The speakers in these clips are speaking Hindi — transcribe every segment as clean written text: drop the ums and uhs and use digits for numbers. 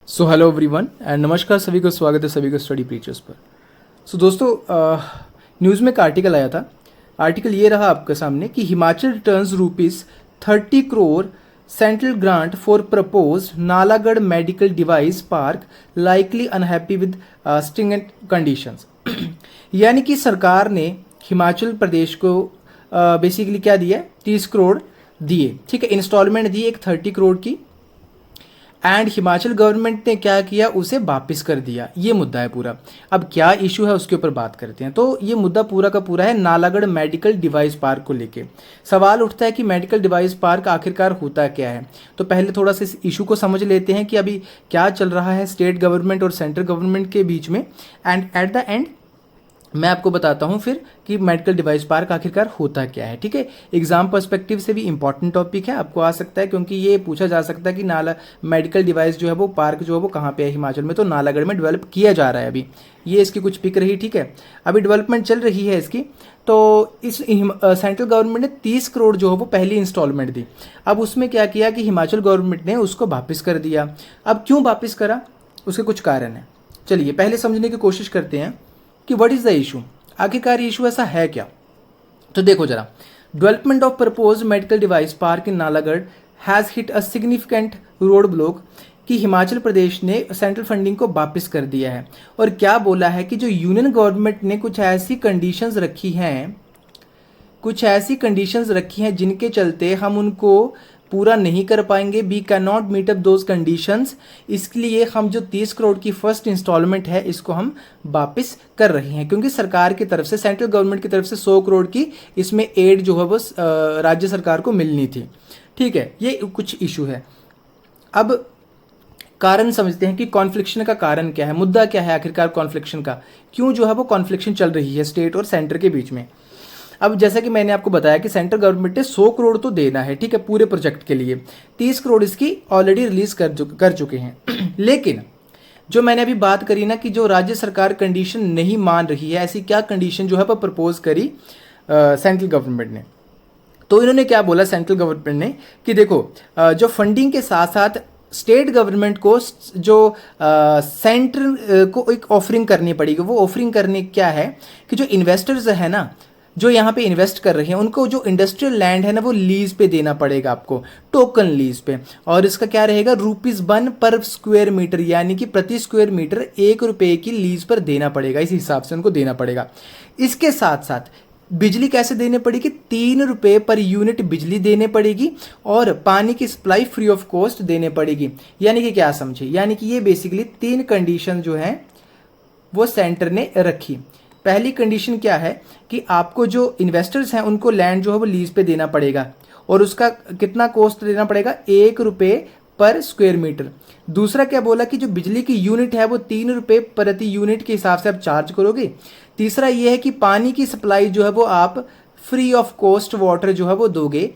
सो हेलो एवरीवन एंड नमस्कार सभी को, स्वागत है सभी को स्टडी प्रीचर्स पर। सो दोस्तों, न्यूज़ में एक आर्टिकल आया था। आर्टिकल ये रहा आपके सामने कि Himachal returns ₹30 crore central grant for propose Nalagarh medical device park likely unhappy with stringent conditions. यानी कि सरकार ने हिमाचल प्रदेश को बेसिकली क्या दिया, 30 करोड़ दिए, ठीक है, इंस्टॉलमेंट दी एक 30 करोड़ की। एंड हिमाचल गवर्नमेंट ने क्या किया, उसे वापस कर दिया। ये मुद्दा है पूरा। अब क्या इशू है उसके ऊपर बात करते हैं। तो ये मुद्दा पूरा का पूरा है नालागढ़ मेडिकल डिवाइस पार्क को लेके। सवाल उठता है कि मेडिकल डिवाइस पार्क आखिरकार होता क्या है। तो पहले थोड़ा सा इस इशू को समझ लेते हैं कि अभी क्या चल रहा है स्टेट गवर्नमेंट और सेंट्रल गवर्नमेंट के बीच में। एंड एट द एंड मैं आपको बताता हूं फिर कि मेडिकल डिवाइस पार्क आखिरकार होता क्या है। ठीक है, एग्जाम पर्सपेक्टिव से भी इंपॉर्टेंट टॉपिक है, आपको आ सकता है, क्योंकि ये पूछा जा सकता है कि नाला मेडिकल डिवाइस जो है वो पार्क जो है वो कहाँ पे है हिमाचल में। तो नालागढ़ में डेवलप किया जा रहा है अभी। ये इसकी कुछ पिक रही, ठीक है, अभी डेवलपमेंट चल रही है इसकी। तो इस सेंट्रल गवर्नमेंट ने 30 करोड़ जो है वो पहली इंस्टॉलमेंट दी। अब उसमें क्या किया कि हिमाचल गवर्नमेंट ने उसको वापस कर दिया। अब क्यों वापस करा, उसके कुछ कारण हैं। चलिए पहले समझने की कोशिश करते हैं कि व्हाट इज द इशू, आखिरकार इशू ऐसा है क्या। तो देखो जरा, development of propose medical device park in Nalagarh has hit a significant road block कि हिमाचल प्रदेश ने सेंट्रल फंडिंग को वापस कर दिया है। और क्या बोला है कि जो यूनियन गवर्नमेंट ने कुछ ऐसी कंडीशंस रखी हैं जिनके चलते हम उनको पूरा नहीं कर पाएंगे। We can not meet up those conditions. इसलिए हम जो 30 करोड़ की फर्स्ट इंस्टॉलमेंट है इसको हम वापस कर रहे हैं, क्योंकि सरकार की तरफ से, सेंट्रल गवर्नमेंट की तरफ से 100 करोड़ की इसमें एड जो है वो राज्य सरकार को मिलनी थी। ठीक है, ये कुछ इशू है। अब कारण समझते हैं कि कॉन्फ्लिक्शन का कारण क्या है, मुद्दा क्या है आखिरकार कॉन्फ्लिक्शन का, क्यों जो है वो कॉन्फ्लिक्शन चल रही है स्टेट और सेंटर के बीच में। अब जैसा कि मैंने आपको बताया कि सेंट्रल गवर्नमेंट ने 100 करोड़ तो देना है, ठीक है, पूरे प्रोजेक्ट के लिए। 30 करोड़ इसकी ऑलरेडी रिलीज कर चुके हैं। लेकिन जो मैंने अभी बात करी ना कि जो राज्य सरकार कंडीशन नहीं मान रही है, ऐसी क्या कंडीशन जो है वो प्रपोज करी सेंट्रल गवर्नमेंट ने। तो इन्होंने क्या बोला सेंट्रल गवर्नमेंट ने कि देखो, जो फंडिंग के साथ साथ स्टेट गवर्नमेंट को जो सेंटर को एक ऑफरिंग करनी पड़ेगी। वो ऑफरिंग करने क्या है कि जो इन्वेस्टर्स है ना, जो यहाँ पे इन्वेस्ट कर रहे हैं, उनको जो इंडस्ट्रियल लैंड है ना वो लीज पे देना पड़ेगा आपको, टोकन लीज पे। और इसका क्या रहेगा, ₹1 पर स्क्वायर मीटर, यानी कि प्रति स्क्वायर मीटर ₹1 की लीज पर देना पड़ेगा। इस हिसाब से उनको देना पड़ेगा। इसके साथ साथ बिजली कैसे देने पड़ेगी, ₹3 पर यूनिट बिजली देने पड़ेगी। और पानी की सप्लाई फ्री ऑफ कॉस्ट देने पड़ेगी। यानी कि क्या समझे, यानी कि ये बेसिकली 3 कंडीशन जो है वो सेंटर ने रखी। पहली कंडीशन क्या है कि आपको जो इन्वेस्टर्स हैं उनको लैंड जो है वो लीज पे देना पड़ेगा, और उसका कितना कॉस्ट देना पड़ेगा, ₹1 पर स्क्वायर मीटर। दूसरा क्या बोला कि जो बिजली की यूनिट है वो ₹3 प्रति यूनिट के हिसाब से आप चार्ज करोगे। तीसरा ये है कि पानी की सप्लाई जो है वो आप फ्री ऑफ कॉस्ट वाटर जो है वो दोगे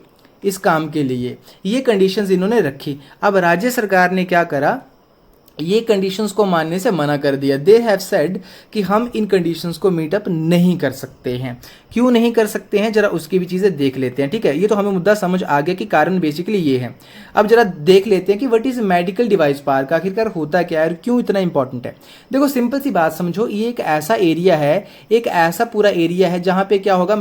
इस काम के लिए। ये कंडीशंस इन्होंने रखी। अब राज्य सरकार ने क्या करा, ये कंडीशंस को मानने से मना कर दिया। दे हैव सेड कि हम इन कंडीशंस को मीटअप नहीं कर सकते हैं। क्यों नहीं कर सकते हैं, जरा उसकी भी चीज़ें देख लेते हैं। ठीक है, ये तो हमें मुद्दा समझ आ गया कि कारण बेसिकली ये है। अब जरा देख लेते हैं कि what is medical device park, आखिरकार होता क्या है और क्यों इतना इंपॉर्टेंट है। देखो सिंपल सी बात समझो, ये एक ऐसा एरिया है, एक ऐसा पूरा एरिया है जहाँ पे क्या होगा,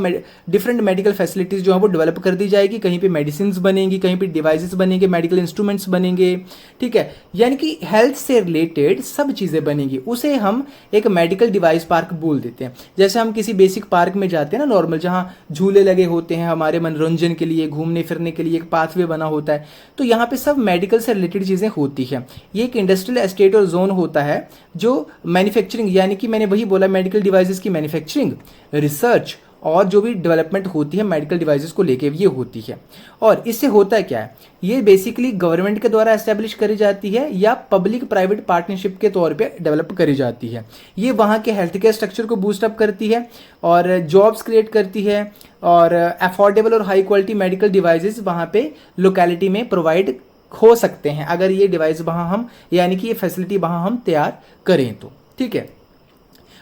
डिफरेंट मेडिकल फैसिलिटीज जो है वो डेवलप कर दी जाएगी। कहीं पे मेडिसिन बनेंगी, कहीं पे डिवाइसेस बनेंगे, मेडिकल इंस्ट्रूमेंट्स बनेंगे। ठीक है, यानी कि हेल्थ से रिलेटेड सब चीजें बनेंगी। उसे हम एक मेडिकल डिवाइस पार्क बोल देते हैं। जैसे हम किसी बेसिक पार्क में जाते हैं ना नॉर्मल, जहां झूले लगे होते हैं हमारे मनोरंजन के लिए, घूमने फिरने के लिए एक पाथवे बना होता है, तो यहाँ पे सब मेडिकल से रिलेटेड चीजें होती है। ये एक इंडस्ट्रियल एस्टेट और जोन होता है जो मैन्युफैक्चरिंग, यानी कि मैंने वही बोला मेडिकल डिवाइसेस की मैन्युफैक्चरिंग, रिसर्च और जो भी डेवलपमेंट होती है मेडिकल डिवाइसेस को लेके ये होती है। और इससे होता है क्या है, ये बेसिकली गवर्नमेंट के द्वारा एस्टेब्लिश करी जाती है या पब्लिक प्राइवेट पार्टनरशिप के तौर पे डेवलप करी जाती है। ये वहाँ के हेल्थ केयर स्ट्रक्चर को बूस्ट अप करती है और जॉब्स क्रिएट करती है, और अफोर्डेबल और हाई क्वालिटी मेडिकल डिवाइसेस वहाँ पे लोकेलिटी में प्रोवाइड हो सकते हैं, अगर ये डिवाइस वहाँ हम, यानी कि ये फैसिलिटी वहाँ हम तैयार करें तो। ठीक है,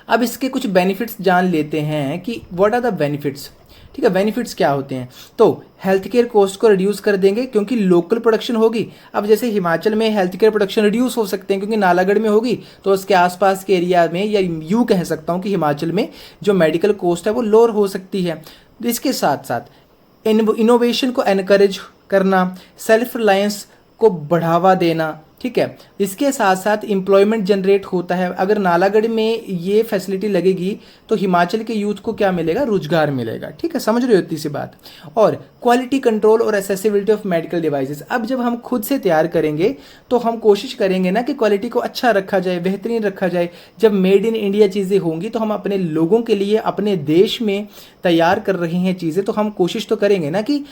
अब इसके कुछ बेनिफिट्स जान लेते हैं कि व्हाट आर द बेनिफिट्स। ठीक है, बेनिफिट्स क्या होते हैं? तो हेल्थ केयर कॉस्ट को रिड्यूस कर देंगे क्योंकि लोकल प्रोडक्शन होगी। अब जैसे हिमाचल में हेल्थ केयर प्रोडक्शन रिड्यूस हो सकते हैं क्योंकि नालागढ़ में होगी, तो उसके आसपास के एरिया में, या यूँ कह सकता हूँ कि हिमाचल में जो मेडिकल कॉस्ट है वो लोअर हो सकती है। इसके साथ साथ इनोवेशन को एनकरेज करना, सेल्फ रिलायंस को बढ़ावा देना, ठीक है। इसके साथ साथ एम्प्लॉयमेंट जनरेट होता है। अगर नालागढ़ में ये फैसिलिटी लगेगी तो हिमाचल के यूथ को क्या मिलेगा? रोजगार मिलेगा, ठीक है, समझ रहे हो इतनी सी बात। और क्वालिटी कंट्रोल और एसेसिबिलिटी ऑफ मेडिकल डिवाइसेस, अब जब हम खुद से तैयार करेंगे तो हम कोशिश करेंगे ना कि क्वालिटी को अच्छा रखा जाए, बेहतरीन रखा जाए। जब मेड इन इंडिया चीज़ें होंगी तो हम अपने लोगों के लिए अपने देश में तैयार कर रहे हैं चीज़ें, तो हम कोशिश तो करेंगे ना कि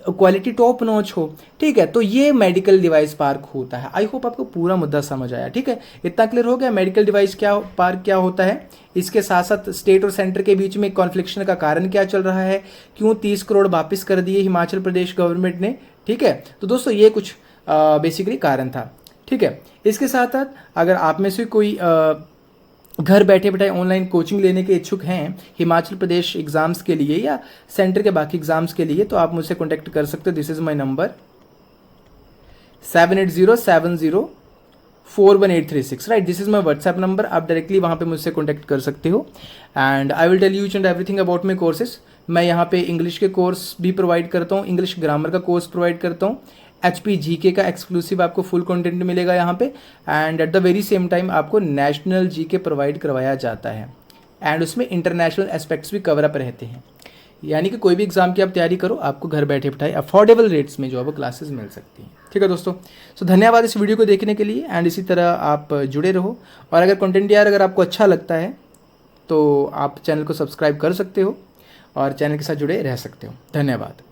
क्वालिटी टॉप नॉच हो, ठीक है। तो ये मेडिकल डिवाइस पार्क होता है। आई होप आपको पूरा मुद्दा समझ आया, ठीक है। इतना क्लियर हो गया मेडिकल डिवाइस क्या पार्क क्या होता है। इसके साथ साथ स्टेट और सेंटर के बीच में कॉन्फ्लिक्शन का कारण क्या चल रहा है, क्यों 30 करोड़ वापस कर दिए हिमाचल प्रदेश गवर्नमेंट ने, ठीक है। तो दोस्तों ये कुछ बेसिकली कारण था, ठीक है। इसके साथ साथ अगर आप में से कोई घर बैठे बैठे ऑनलाइन कोचिंग लेने के इच्छुक हैं हिमाचल प्रदेश एग्जाम्स के लिए या सेंटर के बाकी एग्जाम्स के लिए, तो आप मुझसे कॉन्टैक्ट कर सकते हो। This is my number 7807041836, right. This is my WhatsApp number. आप डायरेक्टली वहाँ पे मुझसे कॉन्टैक्ट कर सकते हो and I will tell you each and everything about my courses. मैं यहाँ पे इंग्लिश के कोर्स भी प्रोवाइड करता हूँ, इंग्लिश ग्रामर का कोर्स प्रोवाइड करता हूँ, HP GK का एक्सक्लूसिव आपको फुल कंटेंट मिलेगा यहाँ पे, and at the very same time आपको नेशनल GK प्रोवाइड करवाया जाता है एंड उसमें इंटरनेशनल एस्पेक्ट्स भी कवर अप रहते हैं। यानी कि कोई भी एग्जाम की आप तैयारी करो, आपको घर बैठे बैठाए अफोर्डेबल रेट्स में जो है वो क्लासेस मिल सकती हैं, ठीक है दोस्तों। सो धन्यवाद इस वीडियो को देखने के लिए एंड इसी तरह आप जुड़े रहो। और अगर कंटेंट यार अगर आपको अच्छा लगता है तो आप चैनल को सब्सक्राइब कर सकते हो और चैनल के साथ जुड़े रह सकते हो। धन्यवाद।